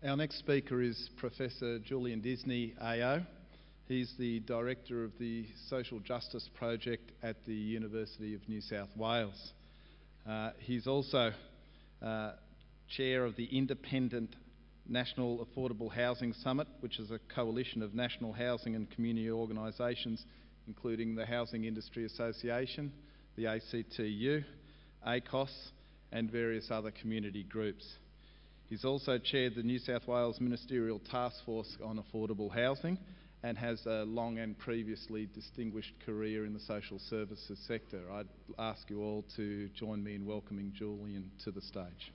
Our next speaker is Professor Julian Disney, AO. He's the Director of the Social Justice Project at the University of New South Wales. He's also Chair of the Independent National Affordable Housing Summit, which is a coalition of national housing and community organisations, including the Housing Industry Association, the ACTU, ACOS, and various other community groups. He's also chaired the New South Wales Ministerial Task Force on Affordable Housing and has a long and previously distinguished career in the social services sector. I'd ask you all to join me in welcoming Julian to the stage.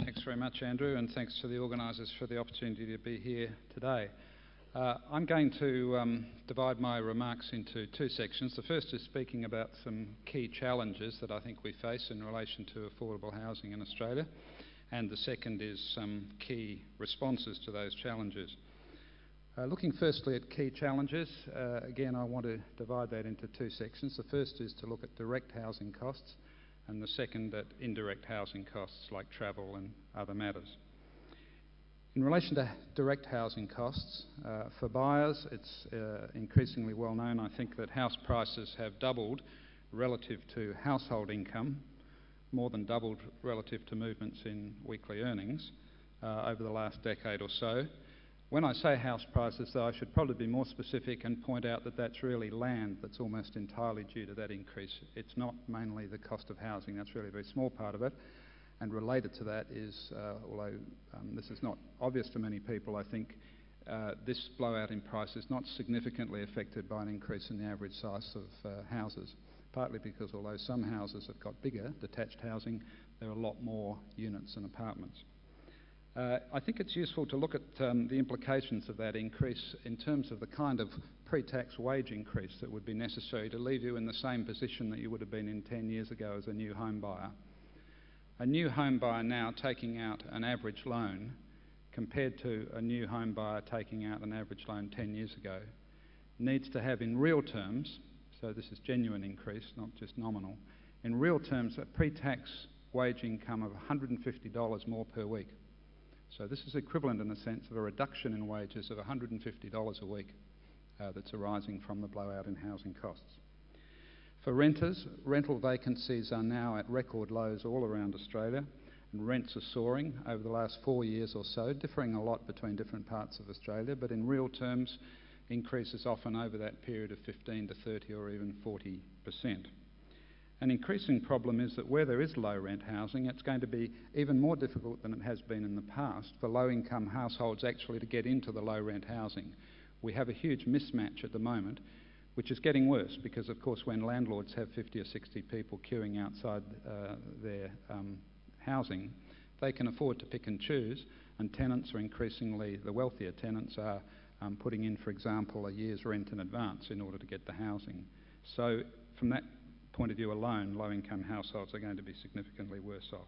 Thanks very much, Andrew, and thanks to the organisers for the opportunity to be here today. I'm going to divide my remarks into two sections. The first is speaking about some key challenges that I think we face in relation to affordable housing in Australia, and the second is some key responses to those challenges. Looking firstly at key challenges, again I want to divide that into two sections. The first is to look at direct housing costs, and the second at indirect housing costs like travel and other matters. In relation to direct housing costs, for buyers it's increasingly well known, I think, that house prices have doubled relative to household income, more than doubled relative to movements in weekly earnings over the last decade or so. When I say house prices, though, I should probably be more specific and point out that that's really land that's almost entirely due to that increase. It's not mainly the cost of housing, that's really a very small part of it. And related to that is, although this is not obvious to many people, I think this blowout in price is not significantly affected by an increase in the average size of houses, partly because although some houses have got bigger, detached housing, there are a lot more units and apartments. I think it's useful to look at the implications of that increase in terms of the kind of pre-tax wage increase that would be necessary to leave you in the same position that you would have been in 10 years ago as a new home buyer. A new home buyer now taking out an average loan compared to a new home buyer taking out an average loan 10 years ago needs to have, in real terms, so this is genuine increase, not just nominal, in real terms a pre-tax wage income of $150 more per week. So this is equivalent in a sense of a reduction in wages of $150 a week that's arising from the blowout in housing costs. For renters, rental vacancies are now at record lows all around Australia, and rents are soaring over the last 4 years or so, differing a lot between different parts of Australia, but in real terms, increases often over that period of 15 to 30 or even 40%. An increasing problem is that where there is low rent housing, it's going to be even more difficult than it has been in the past for low-income households actually to get into the low rent housing. We have a huge mismatch at the moment, which is getting worse because, of course, when landlords have 50 or 60 people queuing outside their housing, they can afford to pick and choose, and tenants are increasingly, the wealthier tenants are putting in, for example, a year's rent in advance in order to get the housing. So from that point of view alone, low-income households are going to be significantly worse off.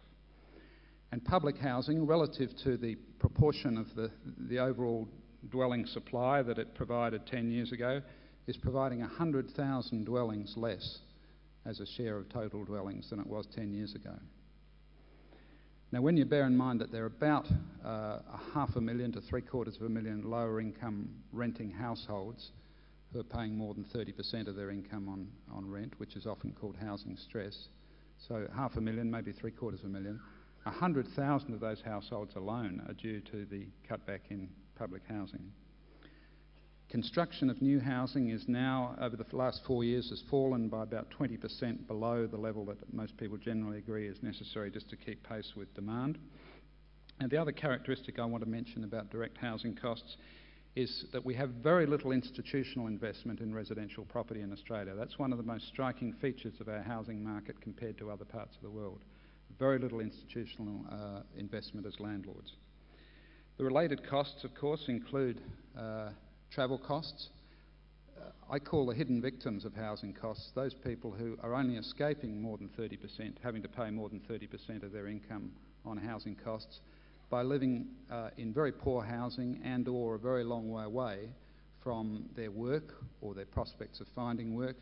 And public housing, relative to the proportion of the overall dwelling supply that it provided 10 years ago, is providing 100,000 dwellings less as a share of total dwellings than it was 10 years ago. Now, when you bear in mind that there are about 500,000 to 750,000 lower income renting households who are paying more than 30% of their income on rent, which is often called housing stress, so 500,000, maybe 750,000, 100,000 of those households alone are due to the cutback in public housing. Construction of new housing is now, over the last 4 years, has fallen by about 20% below the level that most people generally agree is necessary just to keep pace with demand. And the other characteristic I want to mention about direct housing costs is that we have very little institutional investment in residential property in Australia. That's one of the most striking features of our housing market compared to other parts of the world. Very little institutional investment as landlords. The related costs, of course, include travel costs. I call the hidden victims of housing costs those people who are only escaping more than 30%, having to pay more than 30% of their income on housing costs by living in very poor housing and or a very long way away from their work or their prospects of finding work,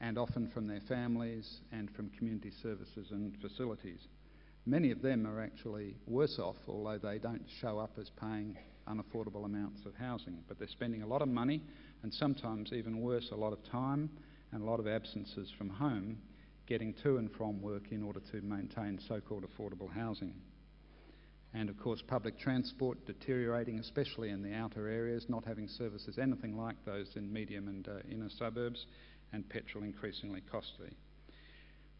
and often from their families and from community services and facilities. Many of them are actually worse off, although they don't show up as paying unaffordable amounts of housing, but they're spending a lot of money and sometimes even worse, a lot of time and a lot of absences from home getting to and from work in order to maintain so-called affordable housing. And of course public transport deteriorating, especially in the outer areas, not having services anything like those in medium and inner suburbs, and petrol increasingly costly.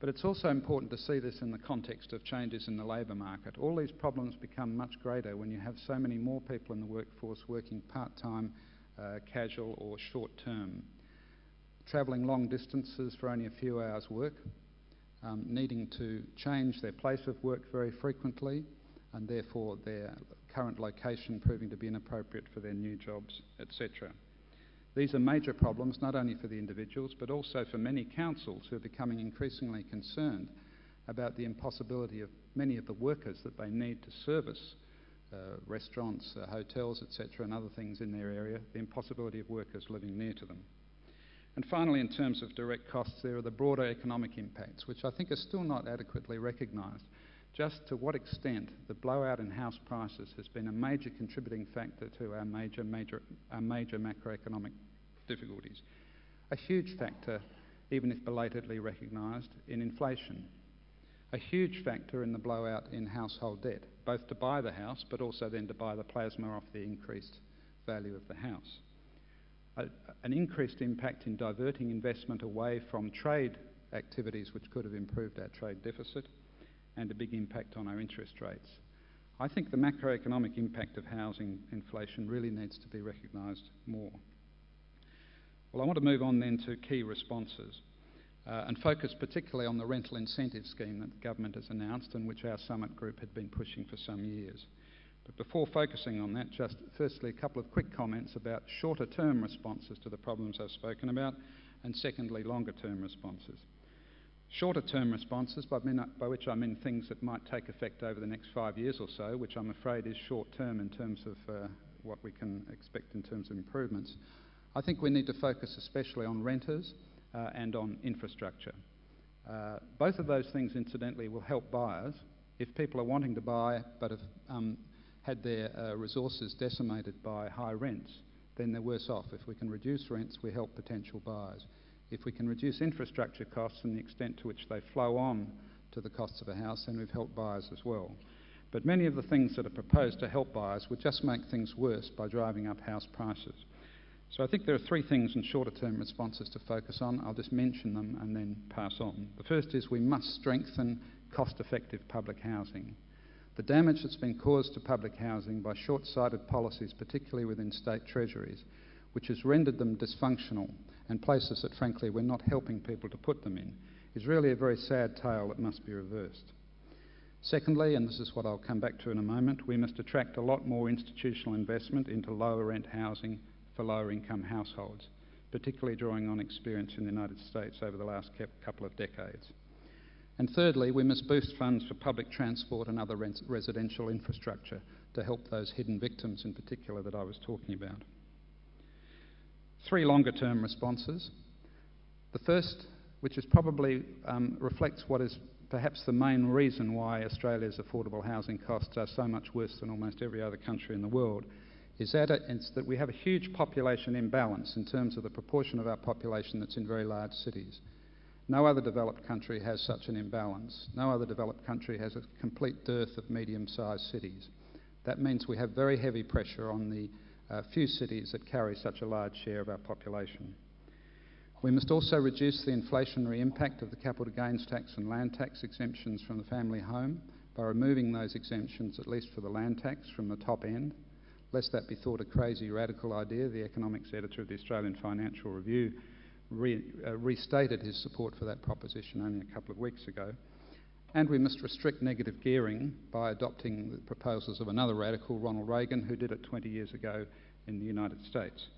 But it's also important to see this in the context of changes in the labour market. All these problems become much greater when you have so many more people in the workforce working part-time, casual or short-term, travelling long distances for only a few hours' work, needing to change their place of work very frequently, and therefore their current location proving to be inappropriate for their new jobs, etc. These are major problems not only for the individuals but also for many councils who are becoming increasingly concerned about the impossibility of many of the workers that they need to service restaurants, hotels, etc. and other things in their area, the impossibility of workers living near to them. And finally, in terms of direct costs, there are the broader economic impacts, which I think are still not adequately recognised. Just to what extent the blowout in house prices has been a major contributing factor to our major macroeconomic difficulties. A huge factor, even if belatedly recognised, in inflation. A huge factor in the blowout in household debt, both to buy the house but also then to buy the plasma off the increased value of the house. An increased impact in diverting investment away from trade activities which could have improved our trade deficit, and a big impact on our interest rates. I think the macroeconomic impact of housing inflation really needs to be recognised more. Well, I want to move on then to key responses and focus particularly on the rental incentive scheme that the government has announced and which our summit group had been pushing for some years. But before focusing on that, just firstly a couple of quick comments about shorter term responses to the problems I've spoken about, and secondly longer term responses. Shorter term responses, by which I mean things that might take effect over the next 5 years or so, which I'm afraid is short term in terms of what we can expect in terms of improvements. I think we need to focus especially on renters and on infrastructure. Both of those things, incidentally, will help buyers. If people are wanting to buy but have had their resources decimated by high rents, then they're worse off. If we can reduce rents, we help potential buyers. If we can reduce infrastructure costs and the extent to which they flow on to the costs of a house, then we've helped buyers as well. But many of the things that are proposed to help buyers would just make things worse by driving up house prices. So I think there are three things in shorter term responses to focus on. I'll just mention them and then pass on. The first is we must strengthen cost-effective public housing. The damage that's been caused to public housing by short-sighted policies, particularly within state treasuries, which has rendered them dysfunctional and places that frankly we're not helping people to put them in, is really a very sad tale that must be reversed. Secondly, and this is what I'll come back to in a moment, we must attract a lot more institutional investment into lower rent housing for lower income households, particularly drawing on experience in the United States over the last couple of decades. And thirdly, we must boost funds for public transport and other residential infrastructure to help those hidden victims in particular that I was talking about. Three longer term responses. The first, which is probably reflects what is perhaps the main reason why Australia's affordable housing costs are so much worse than almost every other country in the world, is that we have a huge population imbalance in terms of the proportion of our population that's in very large cities. No other developed country has such an imbalance. No other developed country has a complete dearth of medium-sized cities. That means we have very heavy pressure on the few cities that carry such a large share of our population. We must also reduce the inflationary impact of the capital gains tax and land tax exemptions from the family home by removing those exemptions, at least for the land tax, from the top end. Lest that be thought a crazy radical idea, the economics editor of the Australian Financial Review restated his support for that proposition only a couple of weeks ago. And we must restrict negative gearing by adopting the proposals of another radical, Ronald Reagan, who did it 20 years ago in the United States.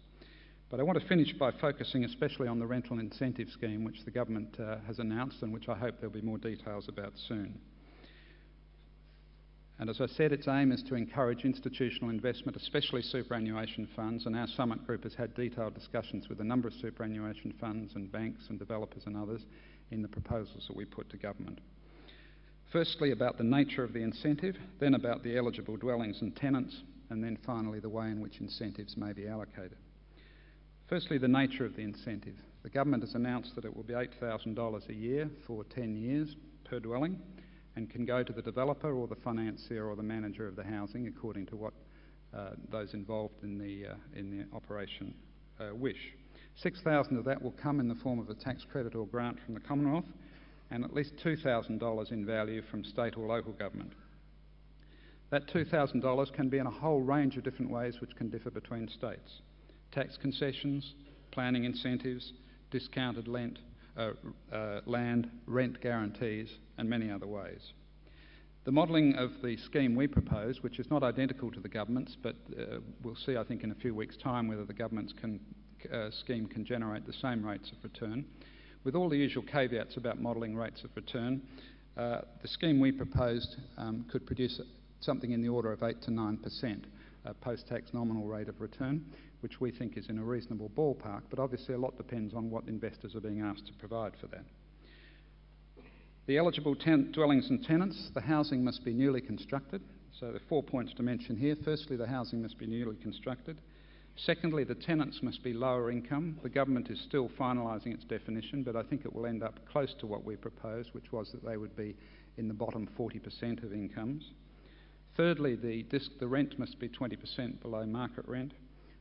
But I want to finish by focusing especially on the rental incentive scheme which the government has announced and which I hope there'll be more details about soon. And as I said, its aim is to encourage institutional investment, especially superannuation funds, and our Summit Group has had detailed discussions with a number of superannuation funds and banks and developers and others in the proposals that we put to government. Firstly, about the nature of the incentive, then about the eligible dwellings and tenants, and then finally the way in which incentives may be allocated. Firstly, the nature of the incentive. The government has announced that it will be $8,000 a year for 10 years per dwelling, and can go to the developer or the financier or the manager of the housing according to what those involved in the operation wish. $6,000 of that will come in the form of a tax credit or grant from the Commonwealth, and at least $2,000 in value from state or local government. That $2,000 can be in a whole range of different ways which can differ between states. Tax concessions, planning incentives, discounted land, rent guarantees, and many other ways. The modelling of the scheme we propose, which is not identical to the government's, but we'll see, I think, in a few weeks' time whether the government's scheme can generate the same rates of return. With all the usual caveats about modelling rates of return, the scheme we proposed could produce something in the order of 8 to 9% post-tax nominal rate of return, which we think is in a reasonable ballpark, but obviously a lot depends on what investors are being asked to provide for that. The eligible dwellings and tenants, the housing must be newly constructed. So there are 4 points to mention here. Firstly, the housing must be newly constructed. Secondly, the tenants must be lower income. The government is still finalising its definition, but I think it will end up close to what we proposed, which was that they would be in the bottom 40% of incomes. Thirdly, the rent must be 20% below market rent.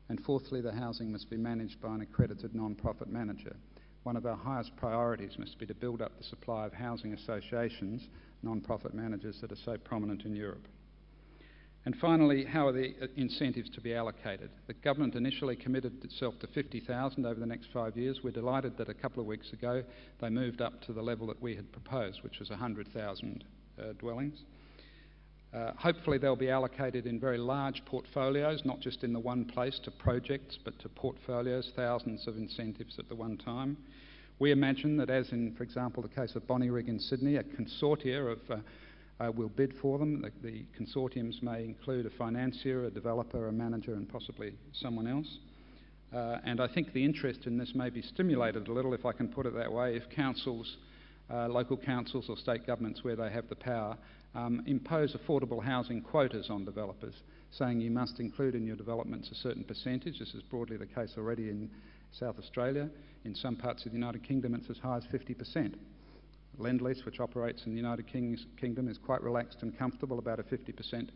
And fourthly, the housing must be managed by an accredited non-profit manager. One of our highest priorities must be to build up the supply of housing associations, non-profit managers that are so prominent in Europe. And finally, how are the incentives to be allocated? The government initially committed itself to $50,000 over the next 5 years. We're delighted that a couple of weeks ago they moved up to the level that we had proposed, which was 100,000 dwellings. Hopefully they'll be allocated in very large portfolios, not just in the one place to projects, but to portfolios, thousands of incentives at the one time. We imagine that, as in, for example, the case of Bonnyrigg in Sydney, a consortia will bid for them. The consortiums may include a financier, a developer, a manager, and possibly someone else. And I think the interest in this may be stimulated a little, if I can put it that way, if councils, local councils or state governments where they have the power, impose affordable housing quotas on developers, saying you must include in your developments a certain percentage. This is broadly the case already in South Australia. In some parts of the United Kingdom, it's as high as 50%. Lend-Lease, which operates in the United Kingdom, is quite relaxed and comfortable about a 50%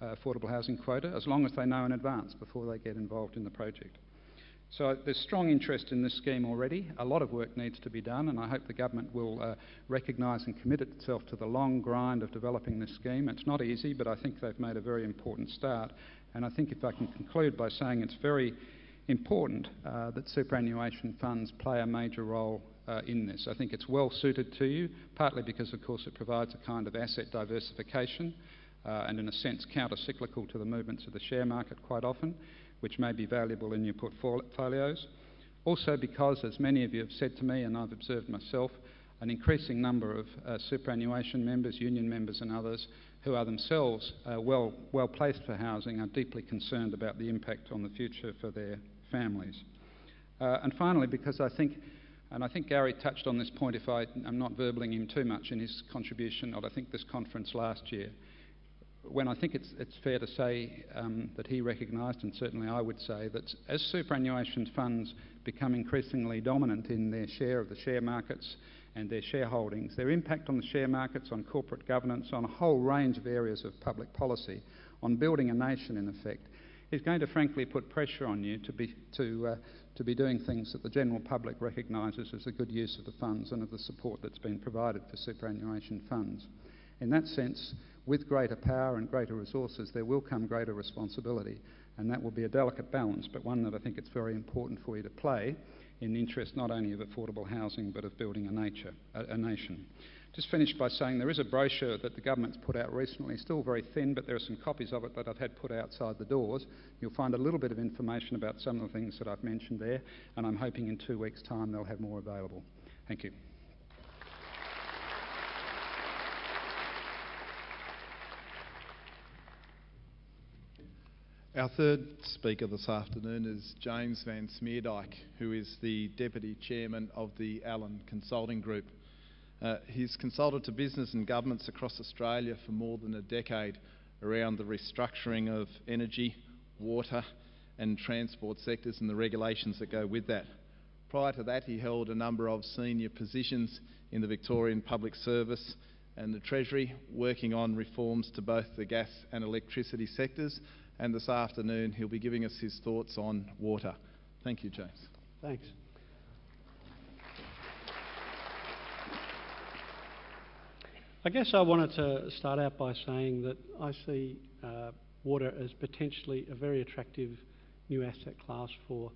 affordable housing quota, as long as they know in advance before they get involved in the project. So there's strong interest in this scheme already. A lot of work needs to be done, and I hope the government will recognise and commit itself to the long grind of developing this scheme. It's not easy, but I think they've made a very important start. And I think if I can conclude by saying it's very important that superannuation funds play a major role in this. I think it's well suited to you, partly because, of course, it provides a kind of asset diversification and, in a sense, counter-cyclical to the movements of the share market quite often, which may be valuable in your portfolios. Also because, as many of you have said to me, and I've observed myself, an increasing number of superannuation members, union members and others who are themselves well placed for housing are deeply concerned about the impact on the future for their families. And finally, because I think Garry touched on this point, if I'm not verballing him too much, in his contribution at, I think, this conference last year, when I think it's fair to say that he recognised, and certainly I would say, that as superannuation funds become increasingly dominant in their share of the share markets and their shareholdings, their impact on the share markets, on corporate governance, on a whole range of areas of public policy, on building a nation in effect, is going to frankly put pressure on you to be doing things that the general public recognises as a good use of the funds and of the support that's been provided for superannuation funds. In that sense, with greater power and greater resources, there will come greater responsibility, and that will be a delicate balance, but one that I think it's very important for you to play in the interest not only of affordable housing but of building a nation. Just finish by saying there is a brochure that the government's put out recently, still very thin, but there are some copies of it that I've had put outside the doors. You'll find a little bit of information about some of the things that I've mentioned there, and I'm hoping in 2 weeks' time they'll have more available. Thank you. Our third speaker this afternoon is James van Smeerdijk, who is the Deputy Chairman of the Allen Consulting Group. He's consulted to business and governments across Australia for more than a decade around the restructuring of energy, water and transport sectors and the regulations that go with that. Prior to that, he held a number of senior positions in the Victorian Public Service and the Treasury, working on reforms to both the gas and electricity sectors. And this afternoon, he'll be giving us his thoughts on water. Thank you, James. Thanks. I guess I wanted to start out by saying that I see water as potentially a very attractive new asset class for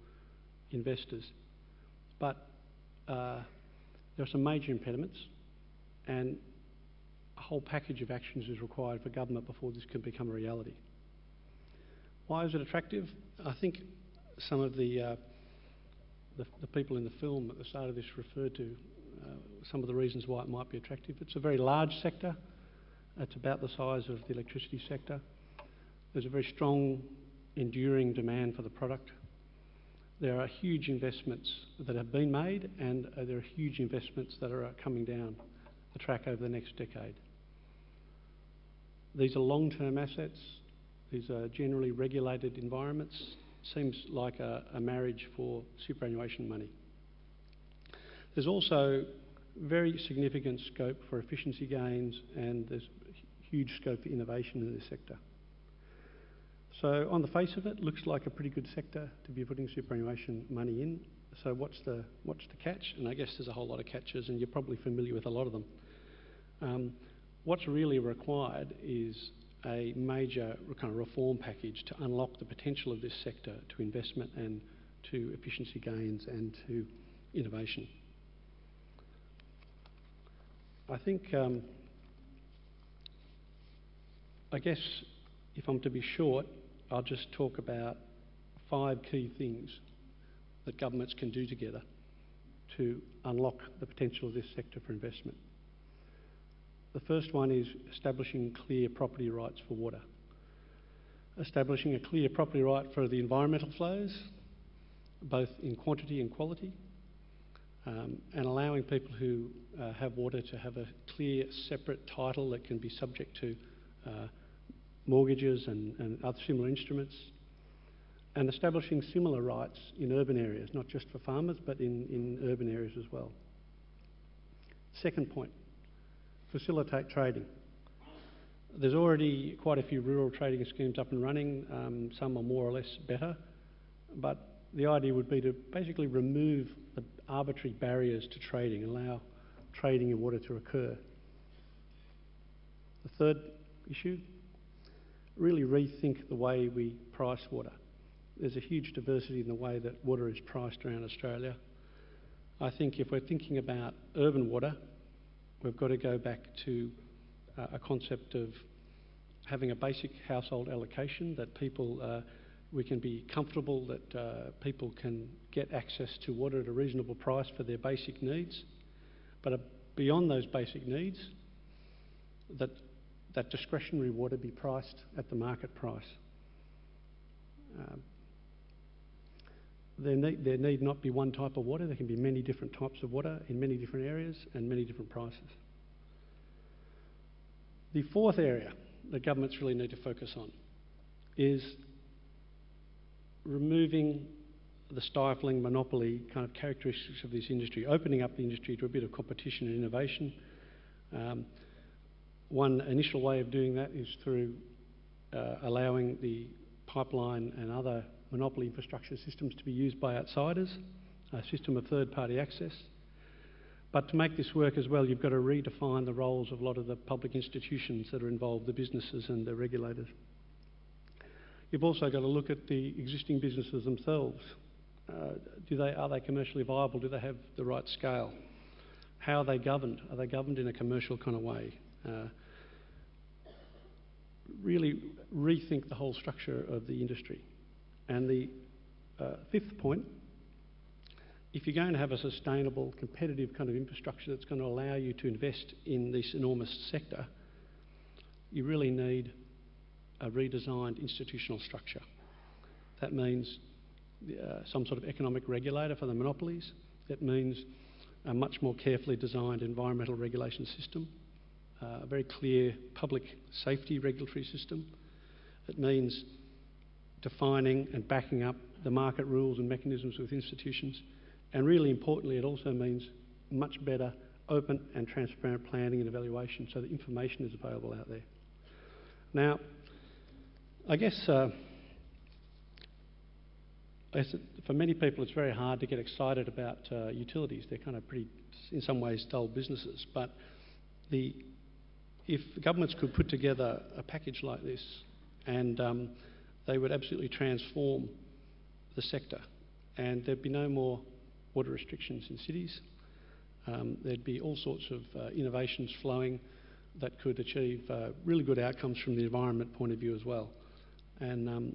investors. But there are some major impediments, and a whole package of actions is required for government before this can become a reality. Why is it attractive? I think some of the people in the film at the start of this referred to some of the reasons why it might be attractive. It's a very large sector. It's about the size of the electricity sector. There's a very strong, enduring demand for the product. There are huge investments that have been made, and there are huge investments that are coming down the track over the next decade. These are long-term assets. These are generally regulated environments. Seems like a marriage for superannuation money. There's also very significant scope for efficiency gains, and there's huge scope for innovation in this sector. So on the face of it, looks like a pretty good sector to be putting superannuation money in. So what's the catch? And I guess there's a whole lot of catches, and you're probably familiar with a lot of them. What's really required is a major kind of reform package to unlock the potential of this sector to investment and to efficiency gains and to innovation. I think, I guess if I'm to be short, I'll just talk about 5 key things that governments can do together to unlock the potential of this sector for investment. The first one is establishing clear property rights for water. Establishing a clear property right for the environmental flows, both in quantity and quality, and allowing people who have water to have a clear, separate title that can be subject to mortgages and other similar instruments, and establishing similar rights in urban areas, not just for farmers, but in urban areas as well. Second point, facilitate trading. There's already quite a few rural trading schemes up and running. Some are more or less better, but the idea would be to basically remove the arbitrary barriers to trading, allow trading in water to occur. The third issue, really rethink the way we price water. There's a huge diversity in the way that water is priced around Australia. I think if we're thinking about urban water, we've got to go back to a concept of having a basic household allocation that people, we can be comfortable that people can get access to water at a reasonable price for their basic needs. But beyond those basic needs, that discretionary water be priced at the market price. There need not be one type of water. There can be many different types of water in many different areas and many different prices. The fourth area that governments really need to focus on is removing the stifling monopoly kind of characteristics of this industry, opening up the industry to a bit of competition and innovation. One initial way of doing that is through allowing the pipeline and other monopoly infrastructure systems to be used by outsiders, a system of third-party access. But to make this work as well, you've got to redefine the roles of a lot of the public institutions that are involved, the businesses and the regulators. You've also got to look at the existing businesses themselves. Are they commercially viable? Do they have the right scale? How are they governed? Are they governed in a commercial kind of way? Really rethink the whole structure of the industry. And the fifth point, if you're going to have a sustainable, competitive kind of infrastructure that's going to allow you to invest in this enormous sector, you really need a redesigned institutional structure. That means some sort of economic regulator for the monopolies. It means a much more carefully designed environmental regulation system, a very clear public safety regulatory system. It means defining and backing up the market rules and mechanisms with institutions. And really importantly, it also means much better open and transparent planning and evaluation so that information is available out there. Now, I guess for many people it's very hard to get excited about utilities. They're kind of pretty, in some ways, dull businesses. But if governments could put together a package like this, and they would absolutely transform the sector, and there'd be no more water restrictions in cities. There'd be all sorts of innovations flowing that could achieve really good outcomes from the environment point of view as well, and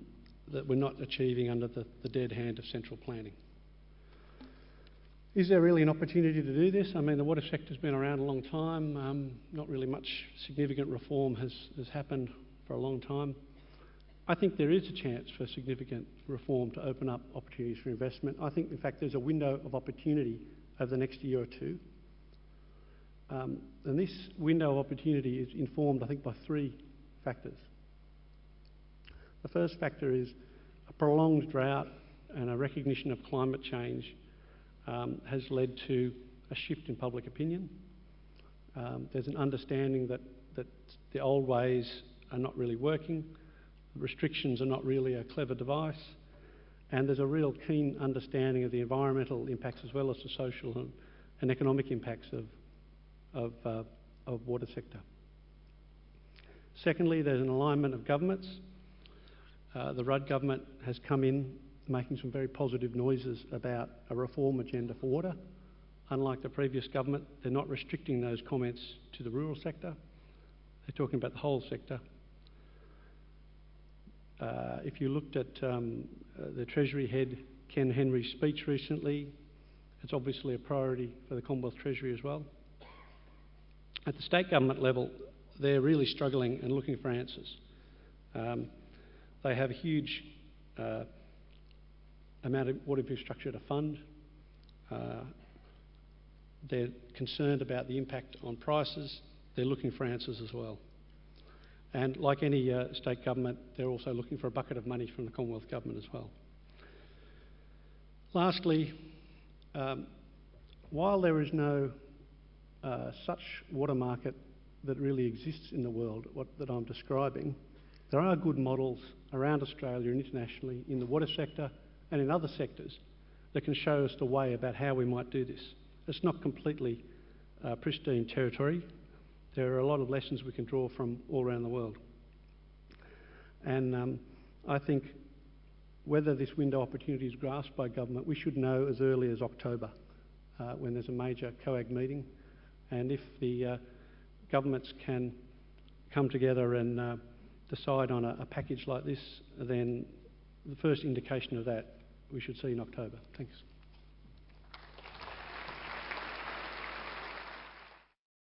that we're not achieving under the dead hand of central planning. Is there really an opportunity to do this? I mean, the water sector's been around a long time. Not really much significant reform has happened for a long time. I think there is a chance for significant reform to open up opportunities for investment. I think, in fact, there's a window of opportunity over the next year or two. And this window of opportunity is informed, I think, by three factors. The first factor is a prolonged drought and a recognition of climate change has led to a shift in public opinion. There's an understanding that the old ways are not really working, restrictions are not really a clever device, and there's a real keen understanding of the environmental impacts as well as the social and economic impacts of water sector. Secondly, there's an alignment of governments. The Rudd government has come in making some very positive noises about a reform agenda for water. Unlike the previous government, they're not restricting those comments to the rural sector. They're talking about the whole sector. If you looked at the Treasury head, Ken Henry's speech recently, it's obviously a priority for the Commonwealth Treasury as well. At the state government level, they're really struggling and looking for answers. They have a huge amount of water infrastructure to fund. They're concerned about the impact on prices. They're looking for answers as well. And like any state government, they're also looking for a bucket of money from the Commonwealth Government as well. Lastly, while there is no such water market that really exists in the world, that I'm describing, there are good models around Australia and internationally in the water sector and in other sectors that can show us the way about how we might do this. It's not completely pristine territory. There are a lot of lessons we can draw from all around the world. And I think whether this window opportunity is grasped by government, we should know as early as October when there's a major COAG meeting. And if the governments can come together and decide on a package like this, then the first indication of that we should see in October. Thanks.